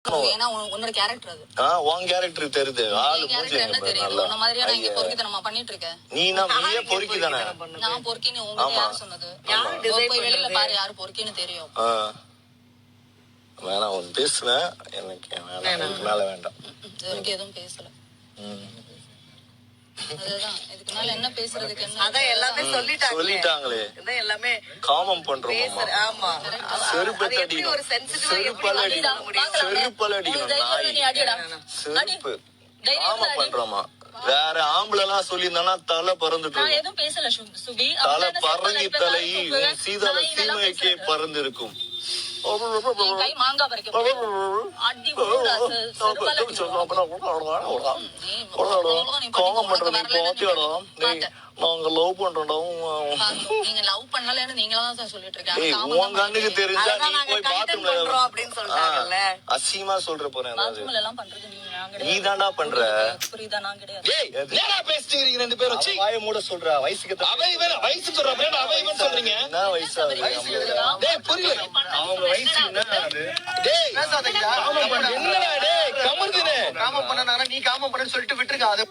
ஏன்னா உன்னோட கேரக்டர் அது. உன் கேரக்டர் தெரியுது. ஆளு கேரக்டர் என்ன தெரியுது? உன்ன மாதிரியா நான் இங்க பொறுக்கித்தனமா பண்ணிட்டு இருக்கேன். நீயே பொறுக்கிதானே. நான் பொறுக்கின்னு உங்களுக்கு யார் சொன்னது? போய் வெளியில பாரு யாரு பொறுக்கின்னு தெரியும். வேணாம் ஒன்னு பேசுனேன். எனக்கு வேணாம், மேல வேண்டாம். இதுவரைக்கும் எதுவும் பேசல. அதுதான் இதுக்கு மேல என்ன பேசுறதுக்கு என்ன? அதான் எல்லாமே சொல்லிட்டாங்களே. எல்லாமே காமம் பண்றோம். ஆமா செருப்பால அடிக்கணும். செருப்பால அடிக்கணும். செருப்பு காமம் பண்றோமா? வேற ஆம்பளை எல்லாம் சொல்லியிருந்தானா தலை பறந்துட்டு தலை பறங்கி தலை சீதால சீமைக்கே பறந்து இருக்கும். நாங்க லவ் பண்றோம். நீங்க லவ் பண்ணலன்னு நீங்களா தான் சொல்லிட்டு இருக்கீங்க. உன் கண்ணுக்கு தெரிஞ்சா நீ போய் பாத்ரூம்ல அப்படின்னு சொல்றாங்கல்ல. அசிங்கமா சொல்ற போறேன். பாத்ரூம்ல எல்லாம் பண்றது நீ தான்டா பண்ற. புரியுதா? நான் கிடையாது. ஏய் என்னடா பேசிட்டீங்க ரெண்டு பேரும்? சீ வாயை மூட சொல்றா. வயசுக்கு அவ இவன் வயசு சொல்ற மாதிரி அவ இவன் சொல்றீங்க. என்ன வயசு? டேய் புரியல. அவங்க வயசு என்ன அது? டேய் பேசாதீங்க. என்னடா டேய் கமர்தினே. காமம் பண்ணனால நீ காமம் பண்ணன்னு சொல்லிட்டு விட்டுருக்க. அது